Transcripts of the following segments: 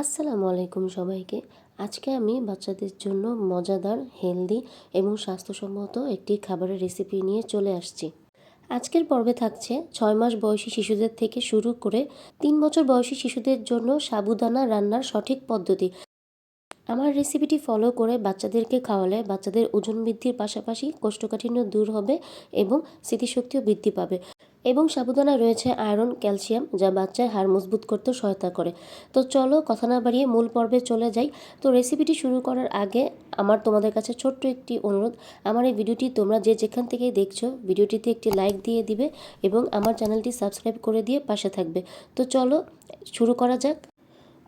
আসসালামু আলাইকুম সবাইকে। আজকে আমি বাচ্চাদের জন্য মজাদার, হেলদি এবং স্বাস্থ্যসম্মত একটি খাবারের রেসিপি নিয়ে চলে আসছি। আজকের পর্বে থাকছে ৬ মাস বয়সী শিশুদের থেকে শুরু করে ৩ বছর বয়সী শিশুদের জন্য সাবুদানা রান্নার সঠিক পদ্ধতি। আমার রেসিপিটি ফলো করে বাচ্চাদেরকে খাওয়ালে বাচ্চাদের ওজন বৃদ্ধির পাশাপাশি কোষ্ঠকাঠিন্য দূর হবে এবং স্মৃতিশক্তিও বৃদ্ধি পাবে। এবং সাবুদানায় রয়েছে আয়রন, ক্যালসিয়াম, যা বাচ্চার হাড় মজবুত করতে সহায়তা করে। তো চলো কথা না বাড়িয়ে মূল পর্বে চলে যাই। তো রেসিপিটি শুরু করার আগে আমার তোমাদের কাছে ছোট্ট একটি অনুরোধ। আমার এই ভিডিওটি তোমরা যে যেখান থেকেই দেখছো, ভিডিওটিতে একটি লাইক দিয়ে দিবে এবং আমার চ্যানেলটি সাবস্ক্রাইব করে দিয়ে পাশে থাকবে। তো চলো শুরু করা যাক।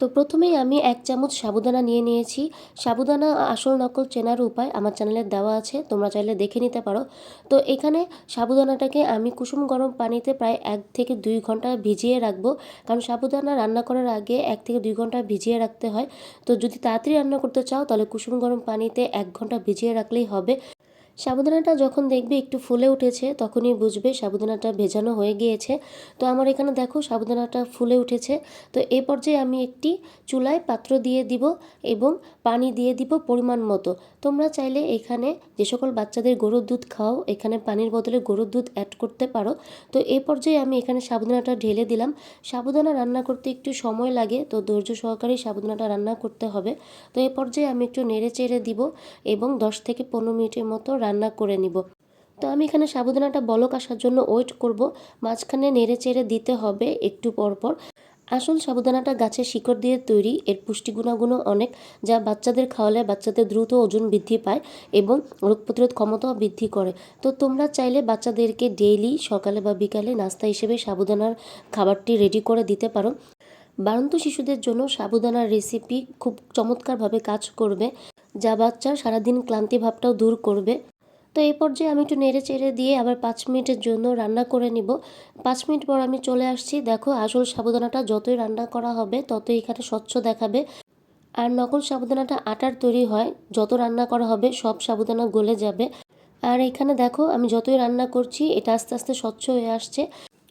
তো প্রথমেই আমি ১ চামচ সাবুদানা নিয়ে নিয়েছি। সাবুদানা আসল নকল চেনার উপায় আমার চ্যানেলে দেওয়া আছে, তোমরা চাইলে দেখে নিতে পারো। তো এখানে সাবুদানাটাকে আমি কুসুম গরম পানিতে প্রায় ১ থেকে ২ ঘন্টা ভিজিয়ে রাখবো। কারণ সাবুদানা রান্না করার আগে ১ থেকে ২ ঘন্টা ভিজিয়ে রাখতে হয়। তো যদি তাড়াতাড়ি রান্না করতে চাও তাহলে কুসুম গরম পানিতে ১ ঘন্টা ভিজিয়ে রাখলেই হবে। সাবুদানাটা যখন দেখবে একটু ফুলে উঠেছে তখনই বুঝবে সাবুদানাটা ভেজানো হয়ে গিয়েছে। তো আমার এখানে দেখো সাবুদানাটা ফুলে উঠেছে। তো এই পর্যায়ে আমি একটি চুলায় পাত্র দিয়ে দিব এবং পানি দিয়ে দিব পরিমাণ মতো। তোমরা চাইলে এখানে যে সকল বাচ্চাদের গরুর দুধ খাও এখানে পানির বদলে গরুর দুধ অ্যাড করতে পারো। তো এই পর্যায়ে আমি এখানে সাবুদানাটা ঢেলে দিলাম। সাবুদানা রান্না করতে একটু সময় লাগে, তো ধৈর্য সহকারে সাবুদানাটা রান্না করতে হবে। তো এই পর্যায়ে আমি একটু নেড়ে চেড়ে দিব এবং ১০ থেকে ১৫ মিনিটের মতো রান্না করে নিব। তো আমি এখানে সাবুদানাটা বলক আসার জন্য ওয়েট করব। মাঝখানে নেড়ে চেড়ে দিতে হবে একটু পর পর। আসল সাবুদানাটা গাছের শিকড় দিয়ে তৈরি, এর পুষ্টি গুণাগুণ অনেক, যা বাচ্চাদের খাওয়ালে বাচ্চাদের দ্রুত ওজন বৃদ্ধি পায় এবং রোগ প্রতিরোধ ক্ষমতাও বৃদ্ধি করে। তো তোমরা চাইলে বাচ্চাদেরকে ডেইলি সকালে বা বিকালে নাস্তা হিসেবে সাবুদানার খাবারটি রেডি করে দিতে পারো। বাড়ন্ত শিশুদের জন্য সাবুদানার রেসিপি খুব চমৎকারভাবে কাজ করবে, যা বাচ্চার সারাদিন ক্লান্তি ভাবটাও দূর করবে। তো এই পর্যায়ে আমি একটু নেড়ে চেড়ে দিয়ে আবার ৫ মিনিটের জন্য রান্না করে নিব। ৫ মিনিট পর আমি চলে আসছি। দেখো আসল সাবুদানাটা যতই রান্না করা হবে ততই এখানে স্বচ্ছ দেখাবে। আর নকল সাবুদানাটা আটার তৈরি হয়, যত রান্না করা হবে সব সাবুদানা গলে যাবে। আর এখানে দেখো আমি যতই রান্না করছি এটা আস্তে আস্তে স্বচ্ছ হয়ে আসছে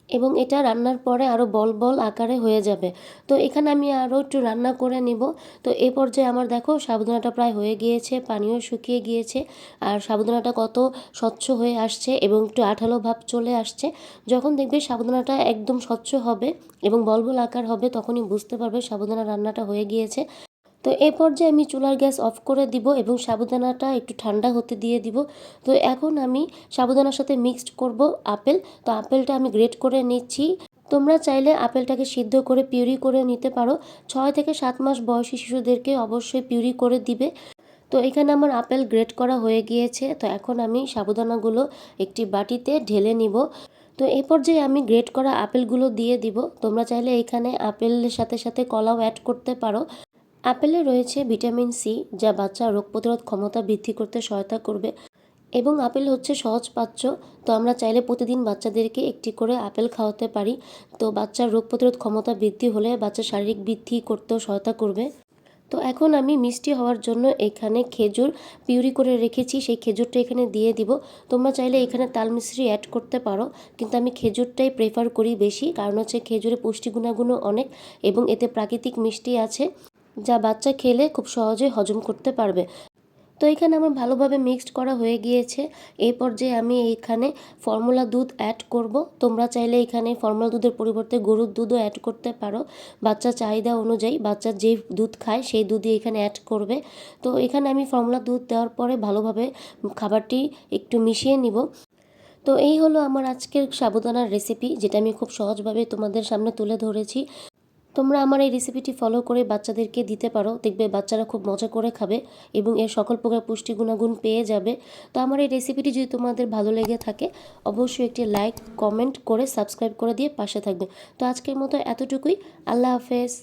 এবং এটা রান্নার পরে আরও বল বল আকারে হয়ে যাবে। তো এখানে আমি আরও একটু রান্না করে নিব। তো এই পর্যায়ে আমার দেখো সাবুদানাটা প্রায় হয়ে গিয়েছে, পানিও শুকিয়ে গিয়েছে আর সাবুদানাটা কত স্বচ্ছ হয়ে আসছে এবং একটু আঠালো ভাব চলে আসছে। যখন দেখবে সাবুদানাটা একদম স্বচ্ছ হবে এবং বল বল আকার হবে তখনই বুঝতে পারবে সাবুদানা রান্নাটা হয়ে গিয়েছে। তো এই পর্যায়ে আমি চুলার গ্যাস অফ করে দিব এবং সাবুদানাটা একটু ঠান্ডা হতে দিয়ে দিব। তো এখন আমি সাবুদানার সাথে মিক্সড করব আপেল। তো আপেলটা আমি গ্রেট করে নিচ্ছি। তোমরা চাইলে আপেলটাকে সিদ্ধ করে পিউরি করে নিতে পারো। ৬ থেকে ৭ মাস বয়সী শিশুদেরকে অবশ্যই পিউরি করে দিবে। তো এখানে আমার আপেল গ্রেট করা হয়ে গিয়েছে। তো এখন আমি সাবুদানাগুলো একটি বাটিতে ঢেলে নিব। তো এই পর্যায়ে আমি গ্রেট করা আপেলগুলো দিয়ে দিব। তোমরা চাইলে এখানে আপেলের সাথে সাথে কলাও অ্যাড করতে পারো। আপেলে রয়েছে ভিটামিন সি, যা বাচ্চার রোগ প্রতিরোধ ক্ষমতা বৃদ্ধি করতে সহায়তা করবে এবং আপেল হচ্ছে সহজপাচ্য। তো আমরা চাইলে প্রতিদিন বাচ্চাদেরকে একটি করে আপেল খাওয়াতে পারি। তো বাচ্চার রোগ প্রতিরোধ ক্ষমতা বৃদ্ধি হলে বাচ্চার শারীরিক বৃদ্ধি করতেও সহায়তা করবে। তো এখন আমি মিষ্টি হওয়ার জন্য এখানে খেজুর পিউরি করে রেখেছি, সেই খেজুরটা এখানে দিয়ে দিব। তোমরা চাইলে এখানে তাল মিশ্রি অ্যাড করতে পারো, কিন্তু আমি খেজুরটাই প্রেফার করি বেশি, কারণ হচ্ছে খেজুরে পুষ্টি গুণাগুণ অনেক এবং এতে প্রাকৃতিক মিষ্টি আছে, যা বাচ্চা খেলে খুব সহজে হজম করতে পারবে। তো এখানে আমার ভালোভাবে মিক্সড করা হয়ে গিয়েছে। এই পর্যায়ে আমি এইখানে ফর্মুলা দুধ অ্যাড করব। তোমরা চাইলে এখানে ফর্মুলা দুধের পরিবর্তে গরুর দুধও অ্যাড করতে পারো। বাচ্চার চাহিদা অনুযায়ী বাচ্চা যে দুধ খায় সেই দুধই এখানে অ্যাড করবে। তো এখানে আমি ফর্মুলা দুধ দেওয়ার পরে ভালোভাবে খাবারটি একটু মিশিয়ে নিব। তো এই হলো আমার আজকের সাবুদানার রেসিপি, যেটা আমি খুব সহজভাবে তোমাদের সামনে তুলে ধরেছি। তোমরা আমার এই রেসিপিটি ফলো করে বাচ্চাদেরকে দিতে পারো, দেখবে বাচ্চারা খুব মজা করে খাবে এবং এর সকল প্রকার পুষ্টি গুণাগুণ পেয়ে যাবে। তো আমার এই রেসিপিটি যদি তোমাদের ভালো লেগে থাকে অবশ্যই একটি লাইক কমেন্ট করে সাবস্ক্রাইব করে দিয়ে পাশে থাকবে। তো আজকের মতো এতটুকুই। আল্লাহ হাফেজ।